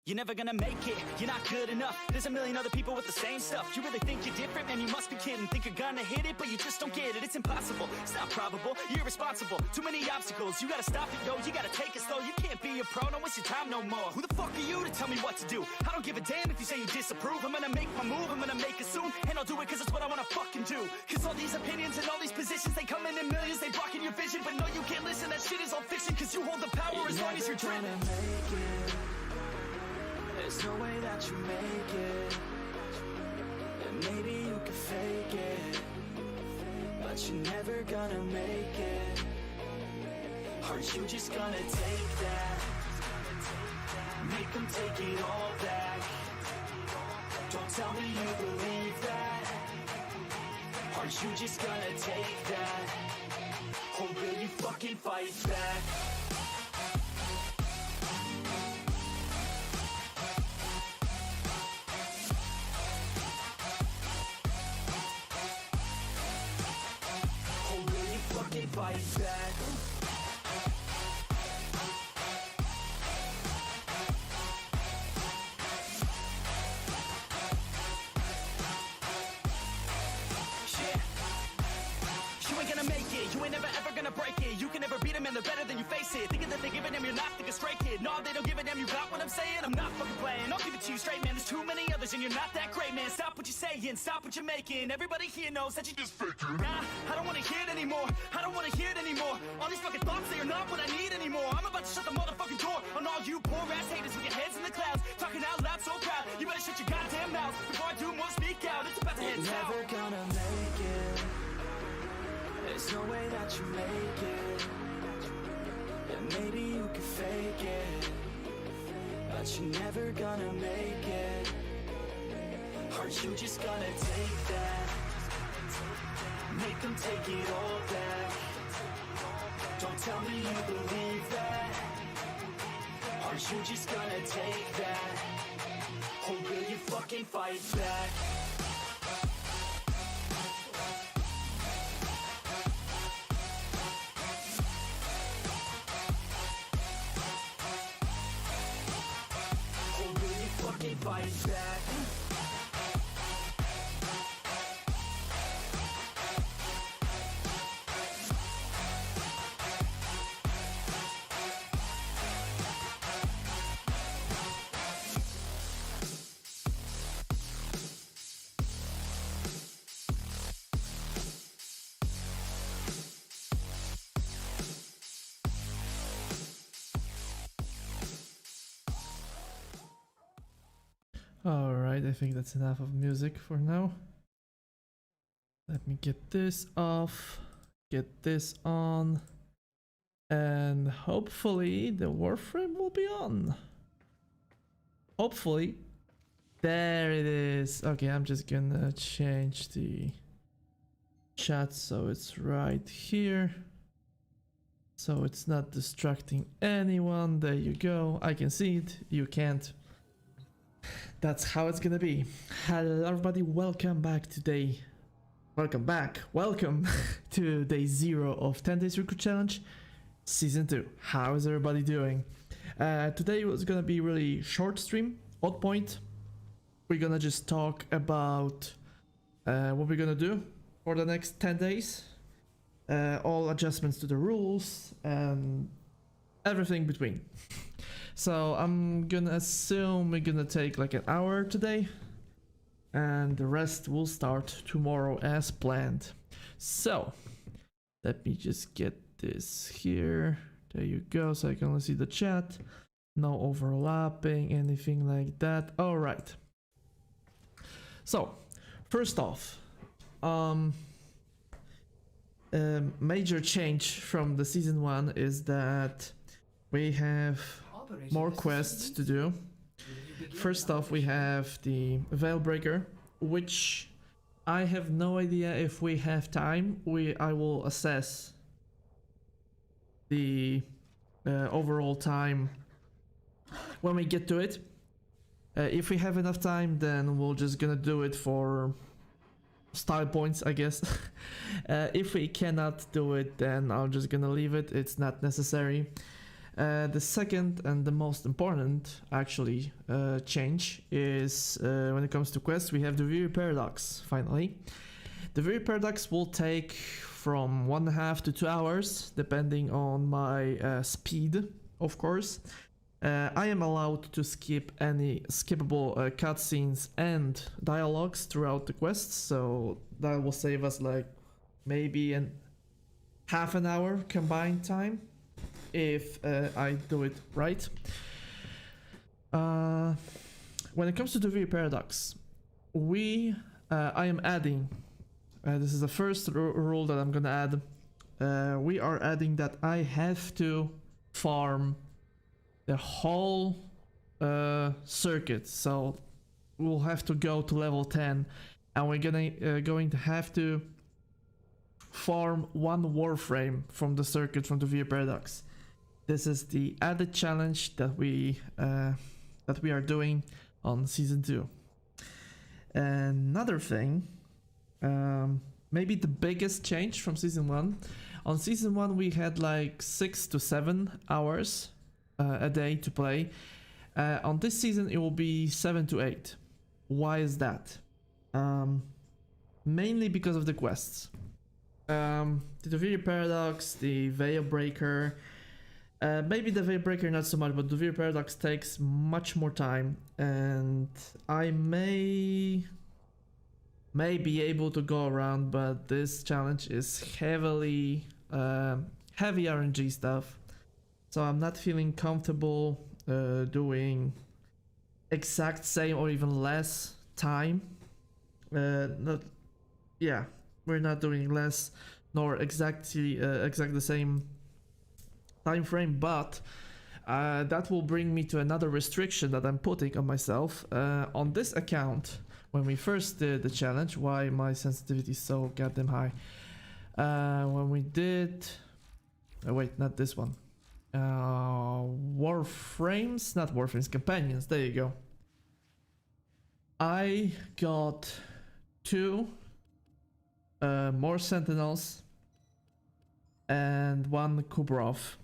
You're never gonna make it, you're not good enough. There's a million other people with the same stuff. You really think you're different? Man, you must be kidding. Think you're gonna hit it, but you just don't get it. It's impossible, it's not probable, you're irresponsible. Too many obstacles, you gotta stop it, yo. You gotta take it slow, you can't be a pro. Don't waste your time no more. Who the fuck are you to tell me what to do? I don't give a damn if you say you disapprove. I'm gonna make my move, I'm gonna make it soon. And I'll do it cause it's what I wanna fucking do. Cause all these opinions and all these positions, they come in millions, they blocking your vision. But no, you can't listen, that shit is all fiction. Cause you hold the power as long as you're dreaming. There's no way that you make it. And maybe you can fake it, but you're never gonna make it. Are you just gonna take that? Make them take it all back. Don't tell me you believe that. Are you just gonna take that? Or will you fucking fight back? Fight back. You ain't gonna make it, you ain't never ever gonna break it. You can never beat them and they're better than you face it. Thinking that they give a damn, you're not thinking straight, kid. No, they don't give a damn, you got what I'm saying? I'm not fucking playing, I'll give it to you straight, man. There's too many others and you're not that great, man. Stop what you're saying, stop what you're making. Everybody here knows that you just faking. Nah, I don't wanna hear it anymore, I don't wanna hear it anymore. All these fucking thoughts, they are not what I need anymore. I'm about to shut the motherfucking door on all you poor ass haters with your heads in the clouds, talking out loud so proud. You better shut your goddamn mouth before I do more speak out. It's about to head south. Never gonna make it. There's no way that you make it. And maybe you can fake it, but you're never gonna make it. Are you just gonna take that? Make them take it all back. Don't tell me you believe that. Are you just gonna take that? Or will you fucking fight back? Fight back. Alright, I think that's enough of music for now. Let me get this off, get this on, and hopefully the Warframe will be on. Hopefully. There it is. Okay, I'm just gonna change the chat so it's right here. So it's not distracting anyone. There you go. I can see it, you can't. That's how it's gonna be. Hello everybody, welcome back today. Welcome to day 0 of 10 Days Recruit Challenge Season 2. How is everybody doing? Today was gonna be really short stream, odd point. We're gonna just talk about what we're gonna do for the next 10 days. All adjustments to the rules and everything between. So I'm gonna assume we're gonna take like an hour today, and the rest will start tomorrow as planned. So let me just get this here. There you go, so I can only see the chat. No overlapping, anything like that. All right. So first off, major change from the season 1 is that we have more quests to do. First off, we have the Veilbreaker, which I have no idea if we have time. I will assess the overall time when we get to it. If we have enough time, then we're just gonna do it for style points, I guess. If we cannot do it, then I'm just gonna leave it. It's not necessary. The second and the most important, actually, change is when it comes to quests, we have the Weary Paradox, finally. The Weary Paradox will take from 1.5 to 2 hours, depending on my speed, of course. I am allowed to skip any skippable cutscenes and dialogues throughout the quests, so that will save us like maybe half an hour combined time if I do it right. When it comes to the Weary Paradox, I am adding, this is the first rule that I'm gonna add. We are adding that I have to farm the whole circuit, so we'll have to go to level 10, and we're going to have to farm 1 Warframe from the circuit from the Weary Paradox. This is the added challenge that we are doing on season 2. Another thing, maybe the biggest change from season 1. On season 1 we had like 6 to 7 hours a day to play. On this season it will be 7 to 8. Why is that? Mainly because of the quests. The Weary Paradox, the Veil Breaker, maybe the Veil Breaker not so much, but the Weary Paradox takes much more time, and I may be able to go around, but this challenge is heavy RNG stuff, so I'm not feeling comfortable doing exact same or even less time. We're not doing less nor exactly the same time frame, but that will bring me to another restriction that I'm putting on myself. On this account, when we first did the challenge, why my sensitivity is so goddamn high. When we did, wait, not this one. Warframes, not Warframes, Companions, there you go. I got 2 more Sentinels and 1 Kubrov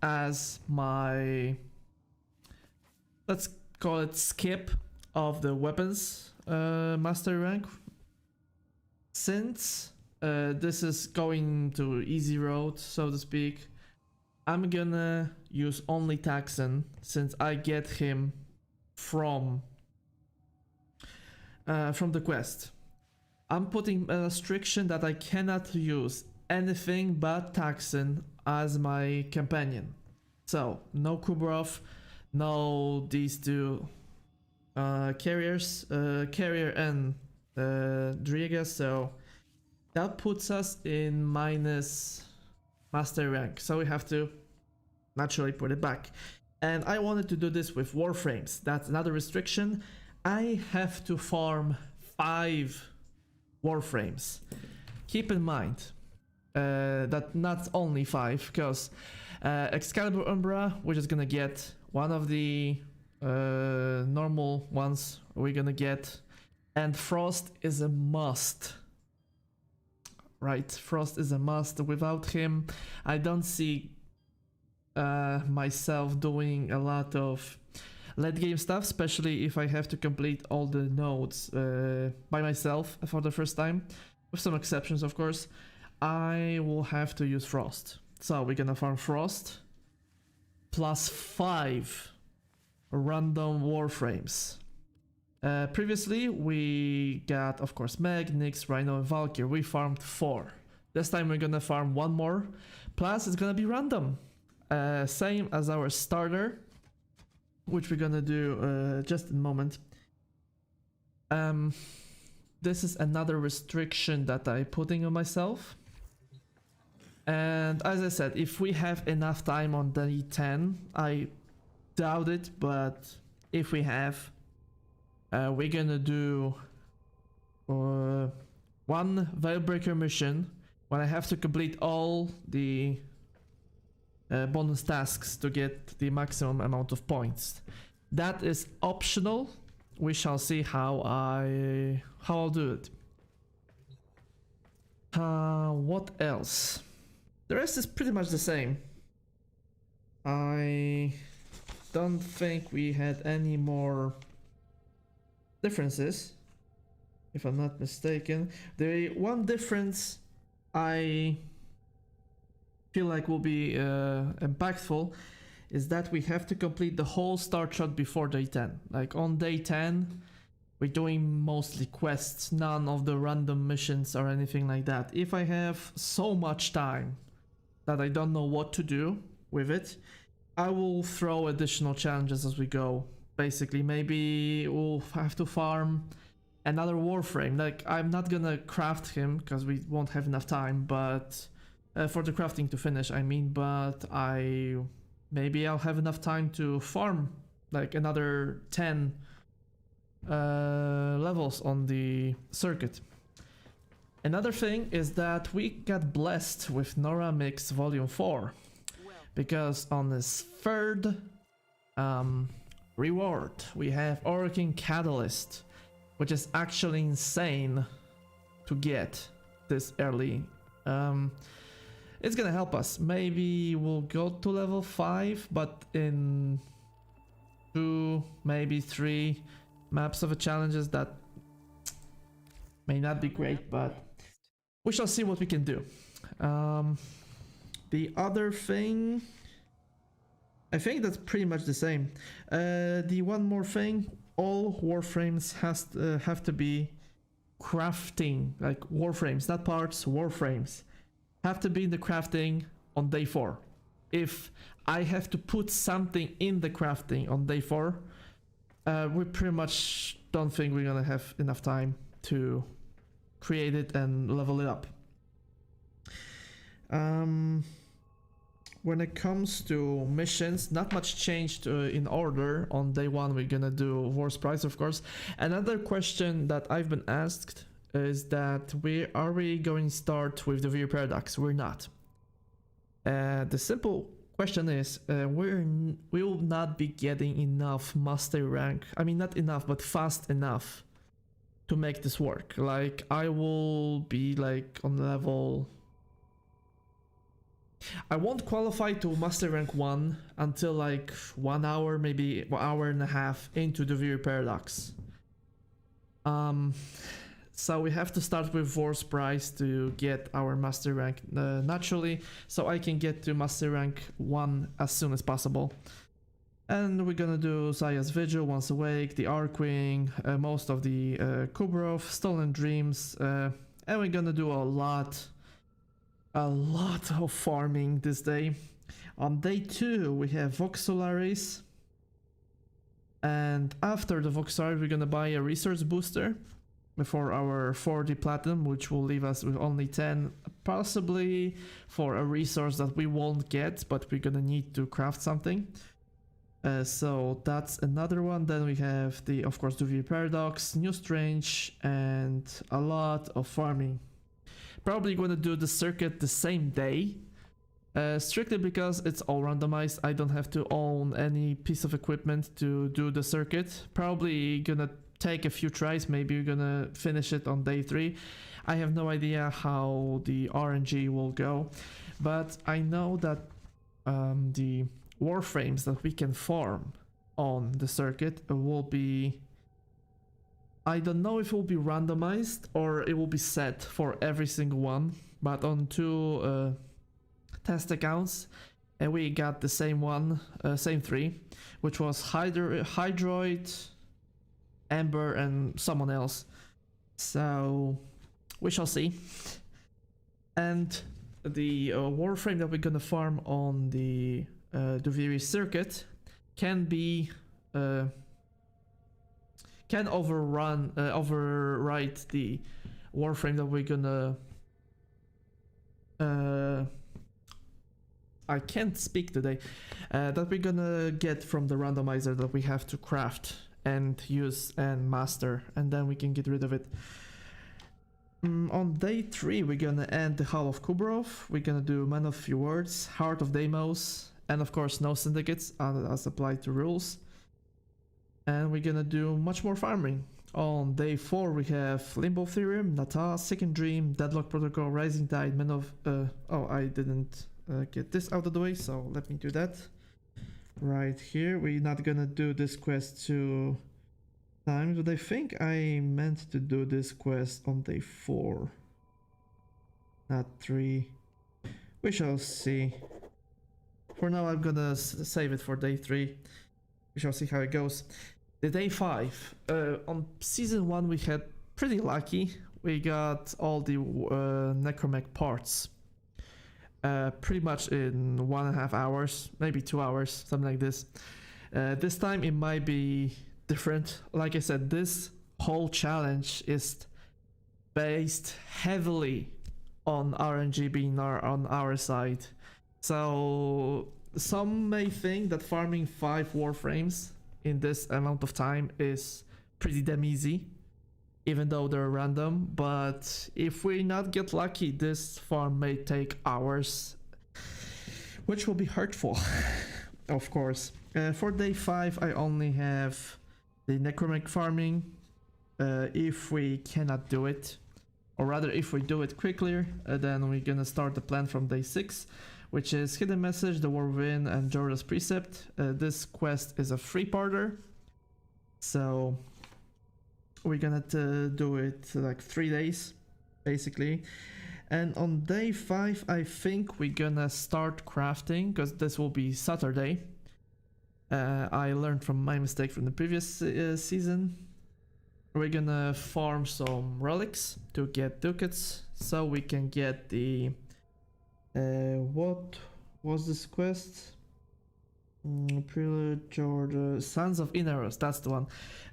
as my, let's call it, skip of the weapons mastery rank. Since this is going to easy road, so to speak, I'm gonna use only Taxon, since I get him from the quest. I'm putting a restriction that I cannot use anything but Taxon as my companion. So no Kubrov, no these 2 carriers, carrier and Driega, so that puts us in minus master rank, so we have to naturally put it back. And I wanted to do this with Warframes. That's another restriction. I have to farm 5 Warframes. Keep in mind that not only 5, because Excalibur Umbra, we're just gonna get one of the normal ones we're gonna get, and Frost is a must. Right, Frost is a must. Without him, I don't see myself doing a lot of late game stuff, especially if I have to complete all the nodes by myself for the first time, with some exceptions of course. I will have to use Frost. So we're gonna farm Frost plus 5 random Warframes. Previously we got, of course, Meg, Nyx, Rhino and Valkyr. We farmed 4. This time we're gonna farm 1 more, plus it's gonna be random. Same as our starter, which we're gonna do just in a moment. This is another restriction that I'm putting on myself. And as I said, if we have enough time on day 10, I doubt it, but if we have, we're gonna do 1 Veilbreaker mission when I have to complete all the bonus tasks to get the maximum amount of points. That is optional. We shall see how I'll do it. What else? The rest is pretty much the same. I don't think we had any more differences, if I'm not mistaken. The one difference I feel like will be impactful is that we have to complete the whole start shot before day 10. Like on day 10, we're doing mostly quests, none of the random missions or anything like that. If I have so much time that I don't know what to do with it, I will throw additional challenges as we go. Basically, maybe we'll have to farm another Warframe. Like, I'm not gonna craft him because we won't have enough time, but for the crafting to finish, I mean, but maybe I'll have enough time to farm like another 10 levels on the circuit. Another thing is that we got blessed with Nora Mix Volume 4, because on this third reward we have Orking Catalyst, which is actually insane to get this early. It's gonna help us. Maybe we'll go to level 5, but in 2, maybe 3 maps of the challenges that may not be great, but we shall see what we can do. The other thing, I think that's pretty much the same. The one more thing, all Warframes have to be crafting, like Warframes, not parts, Warframes have to be in the crafting on day 4. If I have to put something in the crafting on day 4, we pretty much don't think we're gonna have enough time to create it and level it up. When it comes to missions, not much changed in order. On day 1 we're gonna do War's Prize, of course. Another question that I've been asked is that are we going to start with the Veer Paradox? We're not. The simple question is, we will not be getting enough master rank. I mean, not enough, but fast enough to make this work. Like, I will be like on level... I won't qualify to master rank 1 until like 1 hour, maybe 1 hour and a half into the Veer Paradox. So we have to start with War's Prize to get our master rank naturally, so I can get to master rank 1 as soon as possible. And we're gonna do Zaya's Vigil, Once Awake, the Arkwing, most of the Kubrov, Stolen Dreams, and we're gonna do a lot of farming this day. On day 2 we have Vox Solaris, and after the Vox Solaris we're gonna buy a resource booster for our 40 platinum, which will leave us with only 10, possibly for a resource that we won't get, but we're gonna need to craft something. So that's another one. Then we have of course the Veer Paradox, New Strange, and a lot of farming. Probably gonna do the circuit the same day, strictly because it's all randomized. I don't have to own any piece of equipment to do the circuit. Probably gonna take a few tries, maybe you're gonna finish it on day 3. I have no idea how the RNG will go, but I know that the Warframes that we can farm on the circuit will be... I don't know if it will be randomized or it will be set for every single one, but on 2 test accounts and we got the same one, same 3, which was Hydroid, Ember, and someone else. So we shall see. And the Warframe that we're gonna farm on the Duviri circuit can be can override the Warframe that we're gonna I can't speak today, that we're gonna get from the randomizer that we have to craft and use and master, and then we can get rid of it. On day 3 we're gonna end the Hall of Kubrov, we're gonna do Man of Few Words, Heart of Deimos, and of course no syndicates as applied to rules. And we're gonna do much more farming. On day 4 we have Limbo Theorem, Nata, Second Dream, Deadlock Protocol, Rising Tide, Man of... oh, I didn't get this out of the way, so let me do that. right here. We're not gonna do this quest 2 times, but I think I meant to do this quest on day 4, not 3. We shall see. For now, I'm gonna save it for day 3. We shall see how it goes. The day 5. On season 1, we had pretty lucky. We got all the necromech parts. Pretty much in 1.5 hours, maybe 2 hours, something like this. This time it might be different. Like I said, this whole challenge is based heavily on RNG being on our side. So some may think that farming 5 warframes in this amount of time is pretty damn easy, even though they're random. But if we not get lucky, this farm may take hours, which will be hurtful. Of course. For day 5, I only have the necromech farming. If we cannot do it, or rather if we do it quickly, then we're gonna start the plan from day 6, which is Hidden Message, The War Within, and Jorda's Precept. This quest is a 3-parter, so we're gonna do it like 3 days, basically. And on day 5, I think we're gonna start crafting, because this will be Saturday. I learned from my mistake from the previous season. We're gonna farm some relics to get ducats, so we can get the what was this quest? Prelude or the Sons of Inaros, that's the one.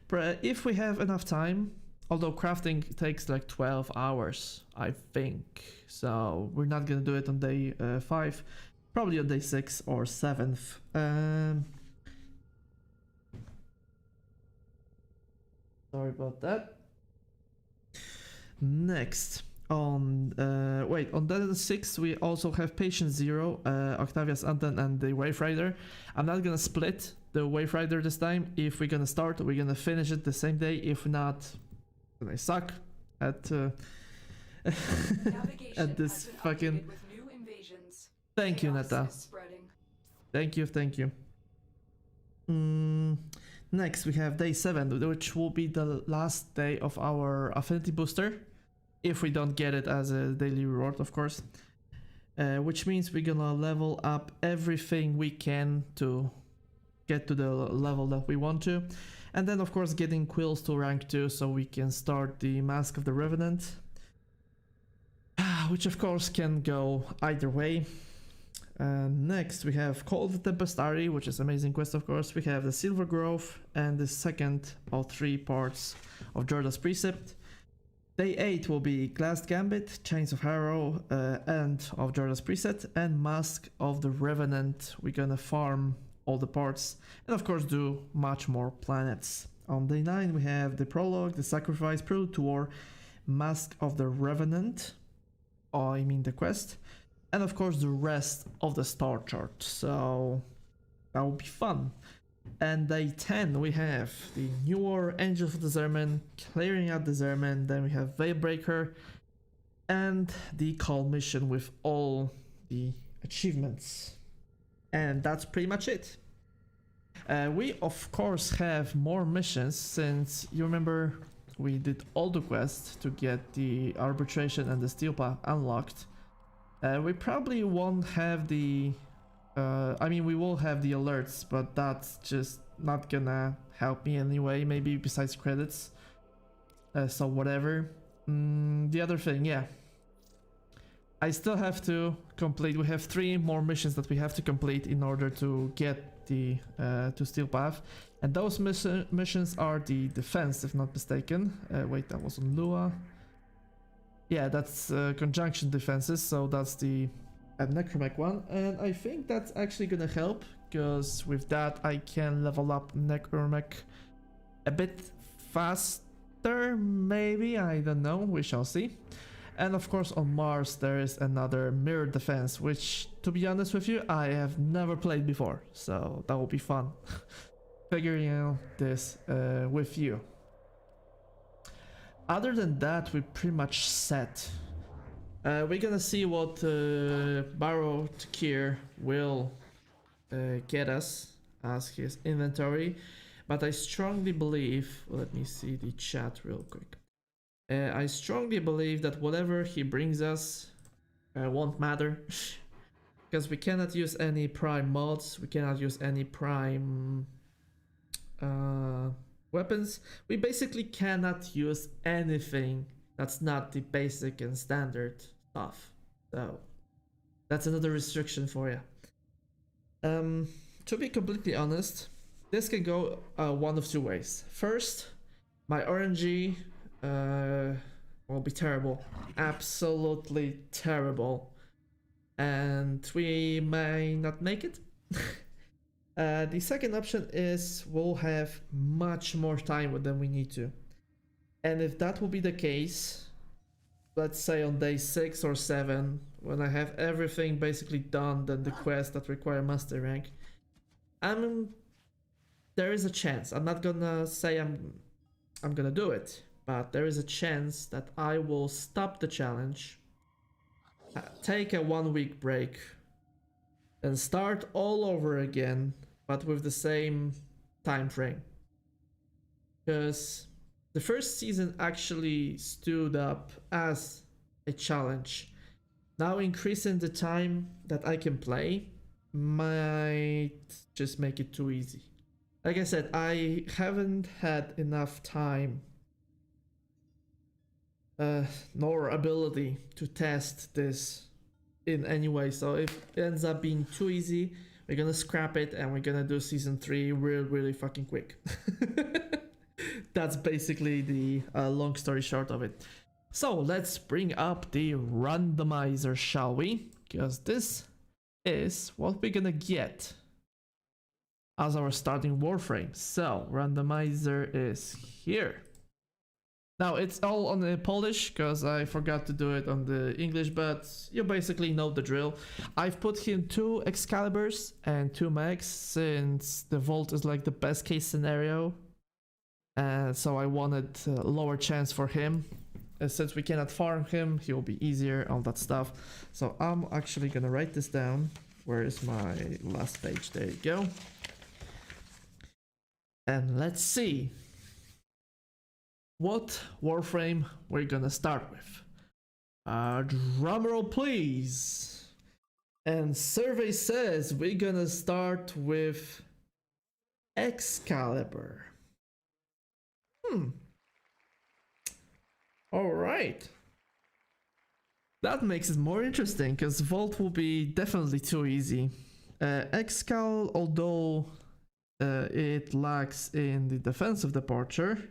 But if we have enough time, although crafting takes like 12 hours, I think, so we're not gonna do it on day 5, probably on day 6 or 7th. Sorry about that. Next, on day 6 we also have Patient Zero, Octavia's Anton, and the Wave Rider. I'm not gonna split the Wave Rider this time. If we're gonna start, we're gonna finish it the same day. If not, then I suck at at this fucking. Thank you, Neta. Thank you. Next, we have day 7, which will be the last day of our affinity booster, if we don't get it as a daily reward, of course. Which means we're gonna level up everything we can to get to the level that we want to. And then, of course, getting quills to rank 2 so we can start the Mask of the Revenant. Which, of course, can go either way. Next, we have Call of the Tempestari, which is amazing quest, of course. We have the Silver Grove and the second of 3 parts of Jorda's Precept. Day 8 will be Glass Gambit, Chains of Harrow, and of Jorda's Precept, and Mask of the Revenant. We're gonna farm all the parts, and of course do much more planets. On day 9 we have the Prologue, the Sacrifice, Prelude to War, Mask of the Revenant, I mean the quest, and of course the rest of the star chart, so that will be fun. And day 10 we have the New War, Angels of the Zerman, Clearing out the Zerman, then we have Veilbreaker, and the Call mission with all the achievements. And that's pretty much it. We of course have more missions, since you remember we did all the quests to get the Arbitration and the Steel Path unlocked. We probably won't have the I mean, we will have the alerts, but that's just not gonna help me anyway, maybe besides credits. So whatever. The other thing, yeah, I still have to complete, we have 3 more missions that we have to complete in order to get the to Steel Path, and those missions are the defense, if not mistaken. Wait, that was on Lua. Yeah, that's conjunction defenses, so that's the necromech one, and I think that's actually gonna help, because with that I can level up necromech a bit faster, maybe, I don't know, we shall see. And of course on Mars there is another mirror defense, which, to be honest with you, I have never played before, so that will be fun figuring out this with you. Other than that, we're pretty much set. We're gonna see what Borrowed Gear will get us. as his inventory. But I strongly believe, let me see the chat real quick. I strongly believe that whatever he brings us won't matter. Because we cannot use any prime mods, we cannot use any prime weapons. We basically cannot use anything that's not the basic and standard stuff. So that's another restriction for you. To be completely honest, this can go one of two ways. First, my RNG will be terrible, absolutely terrible, and we may not make it. The second option is we'll have much more time than we need to. And if that will be the case, let's say on day 6 or 7, when I have everything basically done, then the quests that require master rank, there is a chance. I'm not gonna say I'm gonna do it, but there is a chance that I will stop the challenge, take a 1-week break, and start all over again, but with the same time frame. Because the first season actually stood up as a challenge. Now increasing the time that I can play might just make it too easy. Like I said, I haven't had enough time nor ability to test this in any way, so if it ends up being too easy, we're gonna scrap it and we're gonna do season 3 really fucking quick. That's basically the long story short of it. So let's bring up the randomizer, shall we? Because this is what we're gonna get as our starting Warframe. So randomizer is here. Now it's all on the Polish because I forgot to do it on the English, but you basically know the drill. I've put him 2 Excaliburs and 2 Mags since the Vault is like the best case scenario. So I wanted a lower chance for him. Since we cannot farm him, he will be easier, all that stuff. So I'm actually gonna write this down. Where is my last page? There you go. And let's see what Warframe we're gonna start with. Drumroll please. And survey says we're gonna start with Excalibur. Alright. That makes it more interesting because Vault will be definitely too easy. Excal, although it lacks in the defensive departure,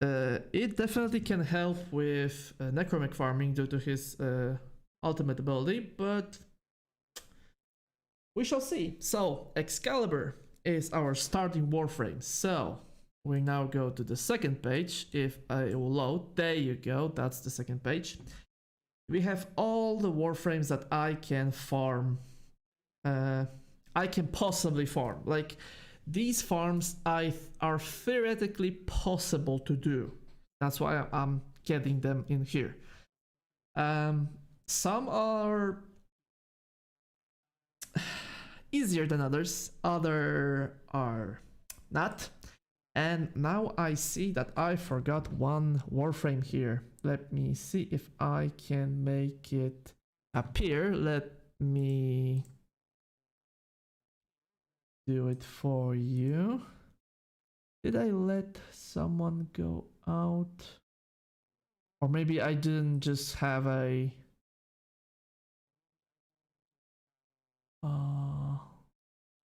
it definitely can help with necromantic farming due to his ultimate ability, but we shall see. So Excalibur is our starting Warframe. So we now go to the second page. If I will load, there you go, that's the second page. We have all the Warframes that I can farm. I can possibly farm. Like, these farms are theoretically possible to do. That's why I'm getting them in here. Some are easier than others, other are not. And now I see that I forgot one Warframe here. Let me see if I can make it appear. Let me do it for you. Did I let someone go out? Or maybe I didn't just have a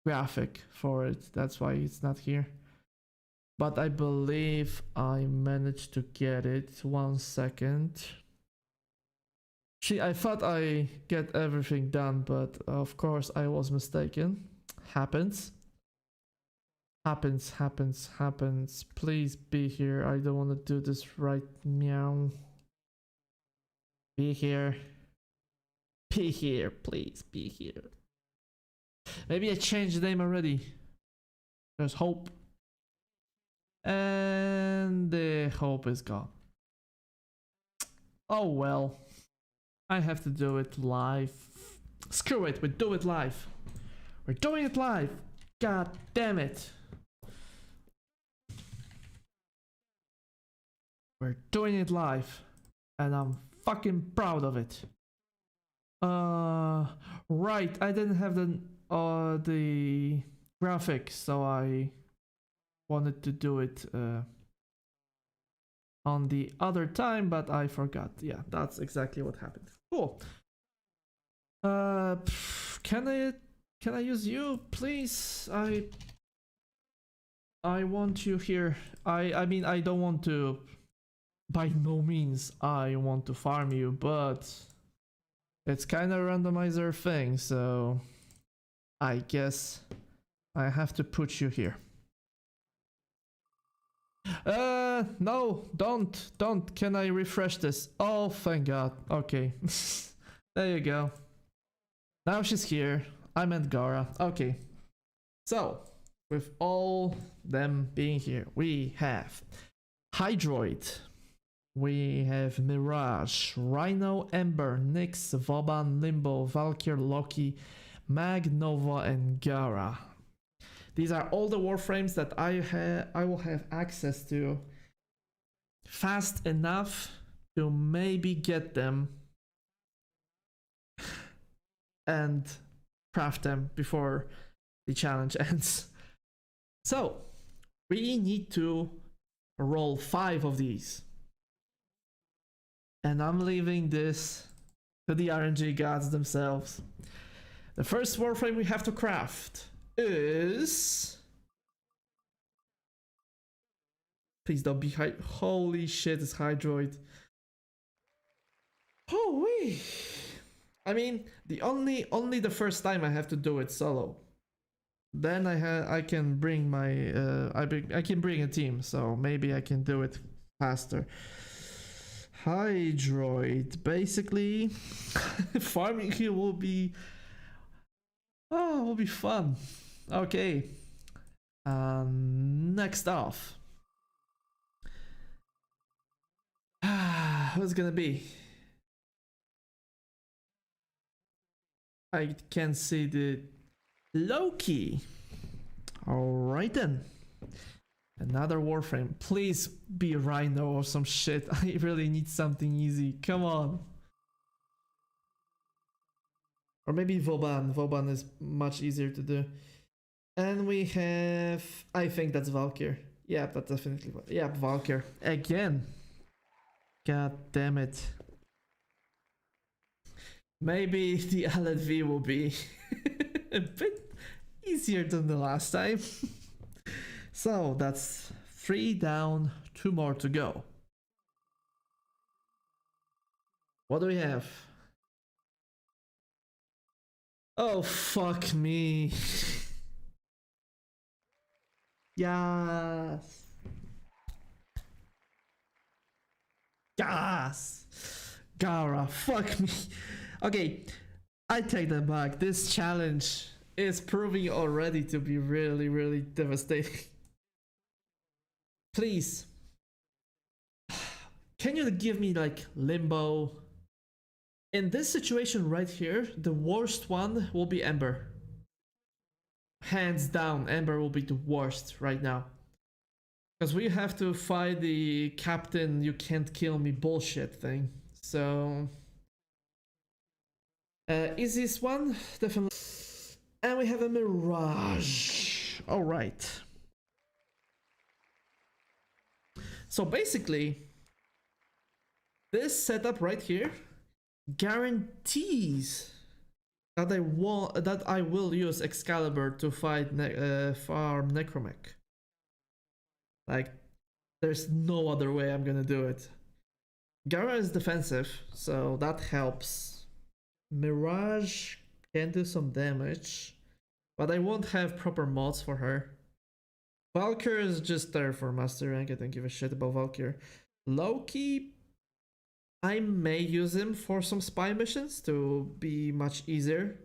graphic for it. That's why it's not here. But I believe I managed to get it. 1 second. See, I thought I get everything done, but of course I was mistaken. Happens. Happens. Please be here. I don't want to do this right meow. Be here. Be here, please. Be here. Maybe I changed the name already. There's hope. And the hope is gone. Oh well. I have to do it live. Screw it, we do it live. We're doing it live. God damn it. We're doing it live. And I'm fucking proud of it. Right, I didn't have the graphics, so I wanted to do it on the other time, but I forgot. Yeah, that's exactly what happened. Cool. Can I use you, please? I want you here. I mean, I don't want to. By no means, I want to farm you, but it's kind of a randomizer thing, so I guess I have to put you here. No, don't. Can I refresh this? Oh, thank God. Okay. There you go. Now she's here. I meant Gara. Okay. So, with all them being here, we have Hydroid. We have Mirage, Rhino, Ember, Nyx, Vauban, Limbo, Valkyr, Loki, Mag, Nova, and Gara. These are all the warframes that I will have access to fast enough to maybe get them and craft them before the challenge ends. So we need to roll 5 of these. And I'm leaving this to the RNG gods themselves. The first warframe we have to craft is... Please don't be holy shit, it's Hydroid. Holy! I mean, only the first time I have to do it solo. Then I can bring my I can bring a team, so maybe I can do it faster. Hydroid, basically, farming here will be fun. Okay, next off, who's gonna be? I can see the Loki. All right then. Another warframe. Please be Rhino or some shit. I really need something easy. Come on. Or maybe Vauban. Vauban is much easier to do. And we have... I think that's Valkyr. Yeah, that's definitely... Yeah, Valkyr. Again. God damn it. Maybe the LNV will be a bit easier than the last time. So that's 3 down, 2 more to go. What do we have? Oh, fuck me. Yes. Yes. Gara, fuck me. Okay, I take that back. This challenge is proving already to be really, really devastating. Please, can you give me like Limbo? In this situation right here, the worst one will be Ember. Hands down, Ember will be the worst right now. Because we have to fight the captain you can't kill me bullshit thing. So... easiest one, definitely. And we have a Mirage. Alright. So basically, this setup right here guarantees that I will use Excalibur to fight farm Necromech. Like, there's no other way I'm gonna do it. Gara is defensive, so that helps. Mirage can do some damage, but I won't have proper mods for her. Valkyr is just there for master rank. I don't give a shit about Valkyr. Loki, I may use him for some spy missions to be much easier,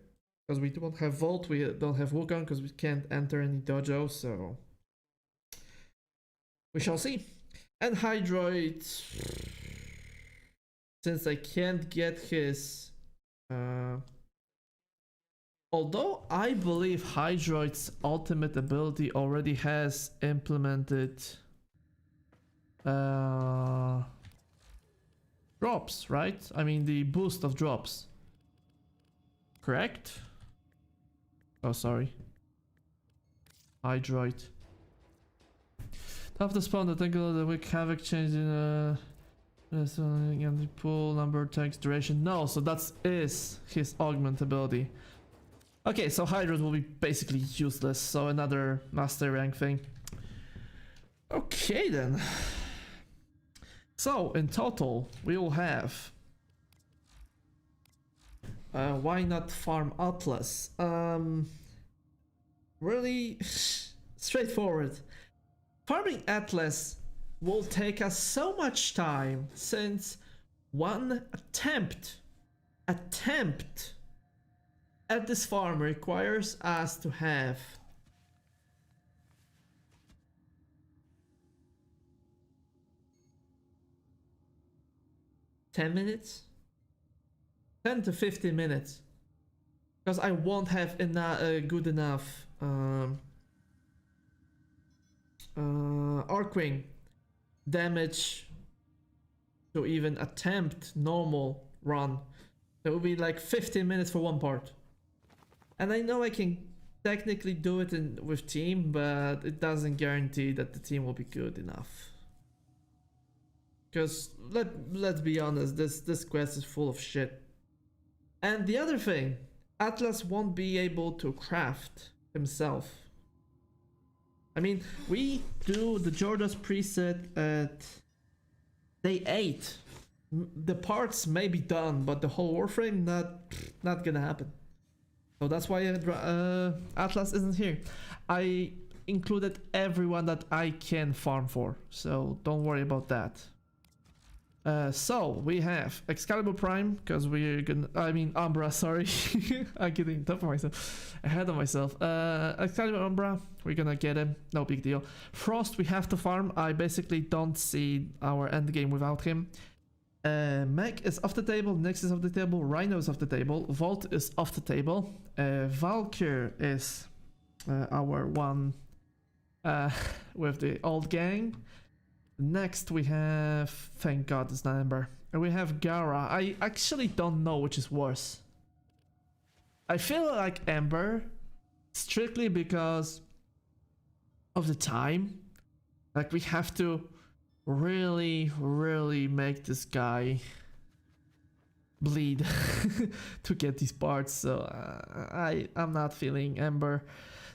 because we don't have Vault, we don't have Wukong, because we can't enter any dojo, so we shall see. And Hydroid, since I can't get his Although I believe Hydroid's ultimate ability already has implemented drops, right? I mean the boost of drops. Correct? Oh, sorry. Hydroid. Top of the spawn, the tangle of the weak havoc change in the pool number, tanks, duration. No, so that is his augment ability. Okay, so Hydroid will be basically useless, so another master rank thing. Okay then. So in total we will have why not farm Atlas? Really straightforward. Farming Atlas will take us so much time since one attempt at this farm requires us to have 10 minutes? 10 to 15 minutes. Because I won't have good enough Arcwing damage to even attempt normal run. It will be like 15 minutes for one part. And I know I can technically do it with team, but it doesn't guarantee that the team will be good enough. Because let's be honest, this quest is full of shit. And the other thing, Atlas won't be able to craft himself. I mean, we do the Jordas preset at day 8. The parts may be done, but the whole Warframe not gonna happen. So that's why Atlas isn't here. I included everyone that I can farm for, so don't worry about that. So we have Excalibur Prime, because we're gonna, I mean Umbra, sorry. I'm getting top of myself, ahead of myself. Excalibur Umbra, we're gonna get him, no big deal. Frost we have to farm. I basically don't see our end game without him. Mech is off the table, Nyx is off the table, Rhino is off the table, Volt is off the table, Valkyr is our one with the old gang. Next we have, thank god it's not Ember, and we have Gara. I actually don't know which is worse. I feel like Ember, strictly because of the time. Like we have to really make this guy bleed to get these parts, so I'm not feeling Ember,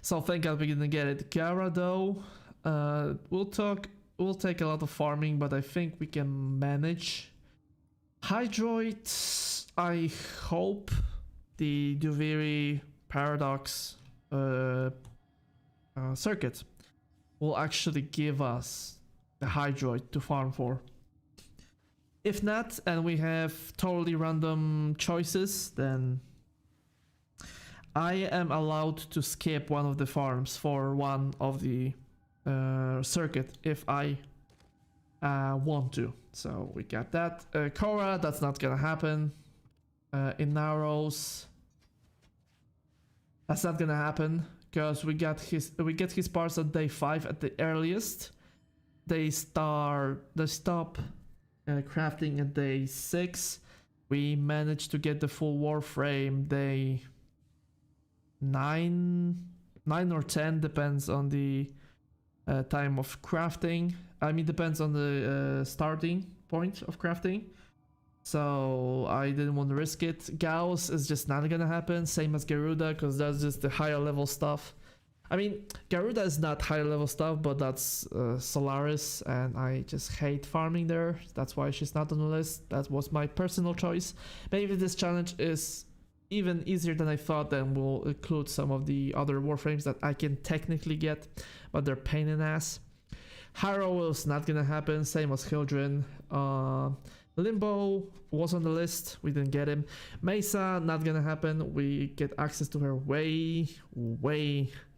so thank god we're gonna get it. Gara though, we'll take a lot of farming, but I think we can manage. Hydroid, I hope the Duviri Paradox circuit will actually give us the Hydroid to farm for. If not, and we have totally random choices, then I am allowed to skip one of the farms for one of the circuit if I want to. So we got that. Korra, that's not gonna happen. In Narrows, that's not gonna happen because we get his parts at day 5 at the earliest. They stop crafting at day 6. We managed to get the full Warframe day 9 or 10, depends on the time of crafting. I mean, depends on the starting point of crafting. So I didn't want to risk it. Gauss is just not gonna happen, same as Garuda, because that's just the higher level stuff. I mean, Garuda is not higher level stuff, but that's Solaris, and I just hate farming there. That's why she's not on the list. That was my personal choice. Maybe this challenge is even easier than I thought, then we'll include some of the other Warframes that I can technically get, but they're pain in the ass. Harrow is not gonna happen, same as Hildren. Limbo was on the list, we didn't get him. Mesa, not gonna happen, we get access to her way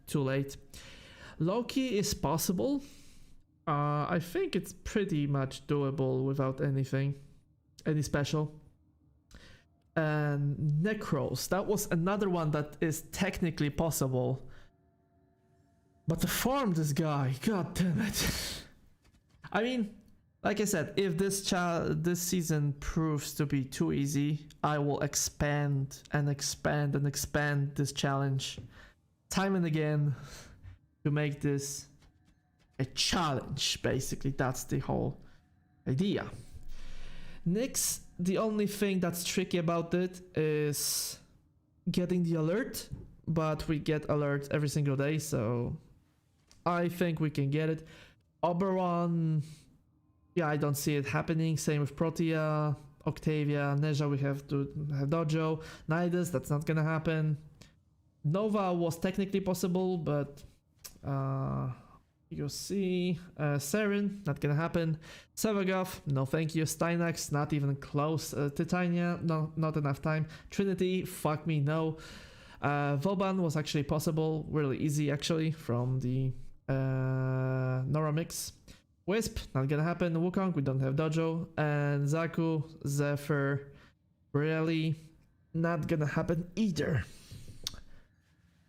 too late. Loki is possible. I think it's pretty much doable without any special. And Necros, that was another one that is technically possible. But to farm this guy, god damn it. I mean, like I said, if this season proves to be too easy, I will expand and expand and expand this challenge time and again to make this a challenge. Basically, that's the whole idea. Next, the only thing that's tricky about it is getting the alert, but we get alerts every single day, so I think we can get it. Oberon, yeah, I don't see it happening. Same with Protea, Octavia, Neja, we have to have Dojo. Nidus, that's not gonna happen. Nova was technically possible, but you see, Seren, not gonna happen. Sevagoth, no thank you. Stynax, not even close. Titania, no, not enough time. Trinity, fuck me, no. Vauban was actually possible, really easy actually, from the Nora mix. Wisp, not gonna happen. Wukong, we don't have Dojo. And Zaku, Zephyr, really not gonna happen either.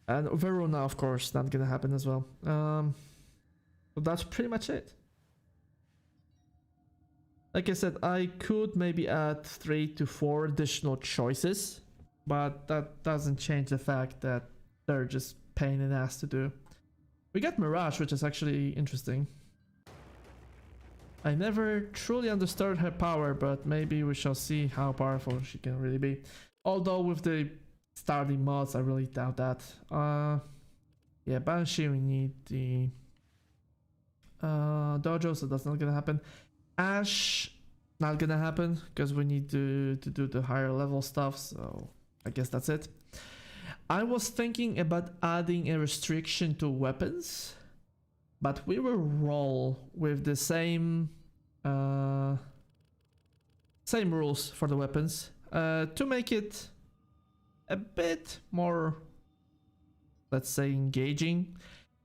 And Verona, of course, not gonna happen as well. So that's pretty much it. Like I said, I could maybe add 3 to 4 additional choices, but that doesn't change the fact that they're just pain in the ass to do. We got Mirage, which is actually interesting. I never truly understood her power, but maybe we shall see how powerful she can really be. Although with the starting mods, I really doubt that. Yeah, Banshee, we need the Dojo, so that's not gonna happen. Ash, not gonna happen, because we need to do the higher level stuff, so I guess that's it. I was thinking about adding a restriction to weapons, but we will roll with the same rules for the weapons to make it a bit more, let's say, engaging.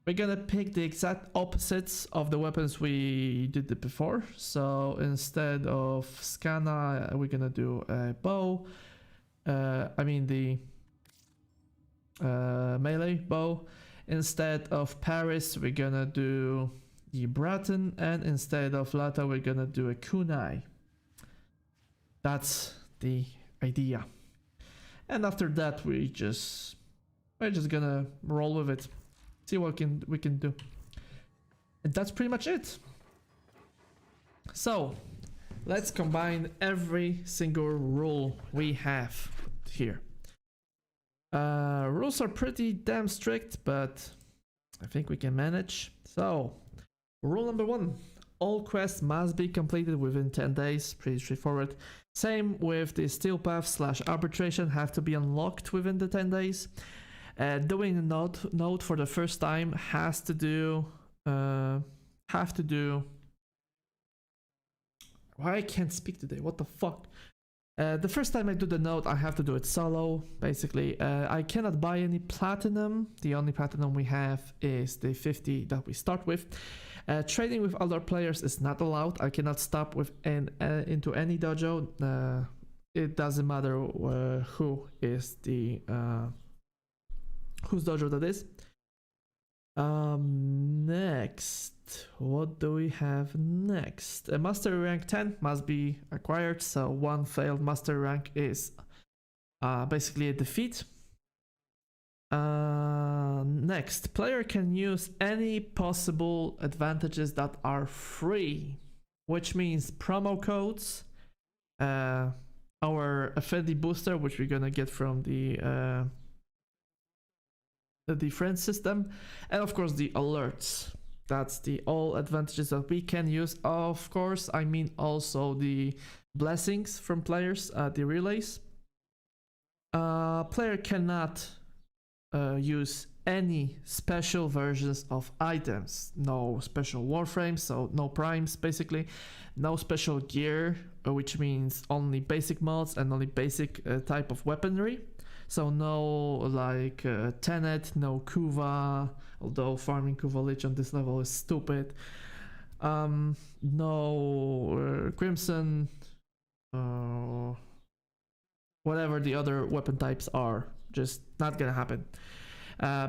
We're gonna pick the exact opposites of the weapons we did it before. So instead of Scana, we're gonna do a bow. I mean the melee bow. Instead of Paris, we're gonna do the Bratton, and instead of Lata, we're gonna do a Kunai. That's the idea. And after that, we're just gonna roll with it, see what we can do. And that's pretty much it. So let's combine every single rule we have here. Rules are pretty damn strict, but I think we can manage. So, rule number 1. All quests must be completed within 10 days. Pretty straightforward. Same with the Steel Path / Arbitration have to be unlocked within the 10 days. Doing a note for the first time has to do... Why I can't speak today, what the fuck? The first time I do the note, I have to do it solo, basically. I cannot buy any platinum. The only platinum we have is the 50 that we start with. Trading with other players is not allowed. I cannot stop with into any dojo. It doesn't matter who is the whose dojo that is. Next, what do we have next? A master rank 10 must be acquired, so one failed master rank is basically a defeat. Next, player can use any possible advantages that are free, which means promo codes, our affinity booster, which we're gonna get from the friend system, and of course the alerts. That's the all advantages that we can use. Of course, I mean also the blessings from players, the relays. Player cannot use any special versions of items. No special Warframes, so no primes basically. No special gear, which means only basic mods and only basic type of weaponry. So no like Tenet, no Kuva, although farming Kuva Lich on this level is stupid. No Crimson, whatever the other weapon types are. Just not gonna happen.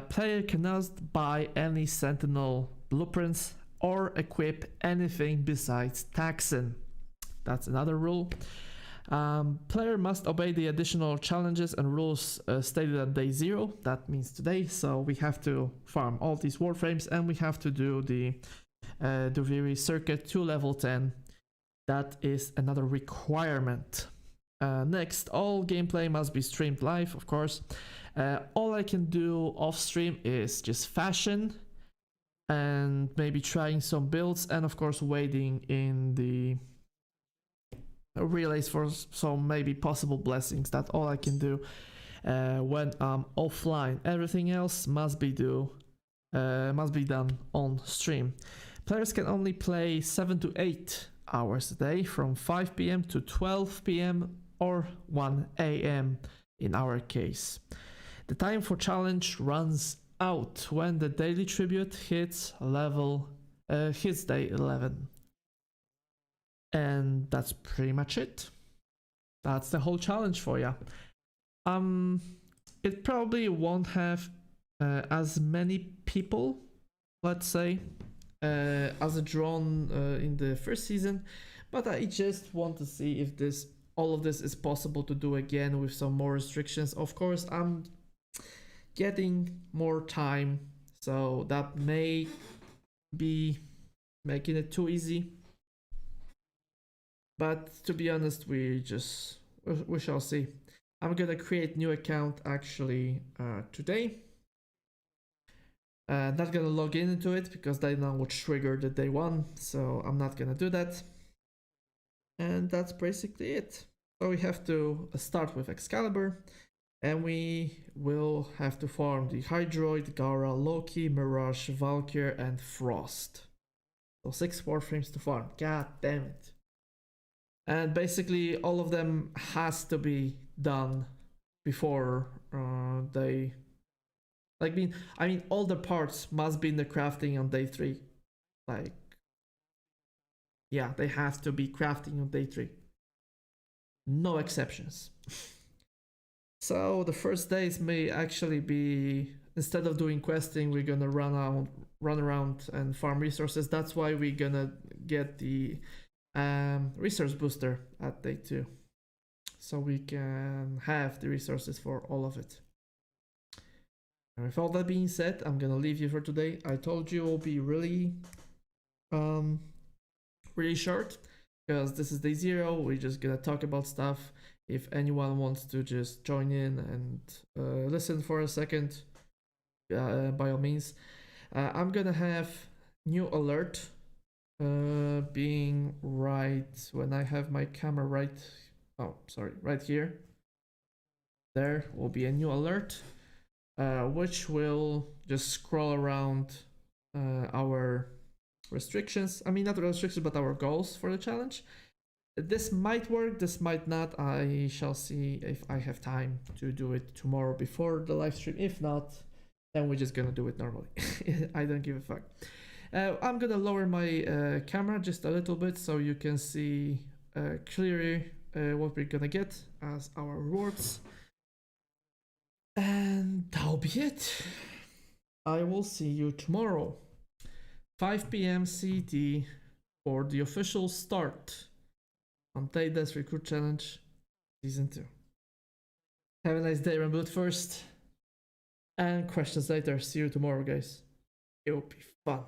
Player cannot buy any Sentinel blueprints or equip anything besides Taxon. That's another rule. Player must obey the additional challenges and rules stated on day 0. That means today. So we have to farm all these Warframes and we have to do the Duviri circuit to level 10. That is another requirement. Next, all gameplay must be streamed live, of course. All I can do off stream is just fashion and maybe trying some builds and of course waiting in the relays for some maybe possible blessings. That's all I can do when I'm offline. Everything else must be done on stream. Players can only play 7 to 8 hours a day from 5 p.m. to 12 p.m. or 1 a.m. in our case. The time for challenge runs out when the daily tribute hits day 11. And that's pretty much it. That's the whole challenge for you. It probably won't have as many people, let's say, as a drawn in the first season, but I just want to see if all of this is possible to do again with some more restrictions. Of course, I'm getting more time, so that may be making it too easy. But to be honest, we shall see. I'm gonna create new account actually today. Not gonna log into it because that now would trigger the day 1, so I'm not gonna do that. And that's basically it. So we have to start with Excalibur, and we will have to farm the Hydroid, Gara, Loki, Mirage, Valkyr, and Frost. So 6 Warframes to farm. God damn it. And basically all of them has to be done before they... I mean, all the parts must be in the crafting on day 3. Like, yeah, they have to be crafting on day 3. No exceptions. So the first days may actually be, instead of doing questing, we're gonna run around and farm resources. That's why we're gonna get the resource booster at day 2. So we can have the resources for all of it. And with all that being said, I'm gonna leave you for today. I told you it will be really short because this is day 0. We're just gonna talk about stuff. If anyone wants to just join in and listen for a second, by all means. I'm gonna have new alert being right when I have my camera right here. There will be a new alert. Which will just scroll around our restrictions. I mean, not restrictions, but our goals for the challenge. This might work, this might not. I shall see if I have time to do it tomorrow before the live stream. If not, then we're just gonna do it normally. I don't give a fuck. I'm gonna lower my camera just a little bit so you can see clearly what we're gonna get as our rewards. And that'll be it. I will see you tomorrow, 5 p.m. CET, for the official start on Tayda's Recruit Challenge Season 2. Have a nice day, Reboot first, and questions later. See you tomorrow, guys. It'll be fun.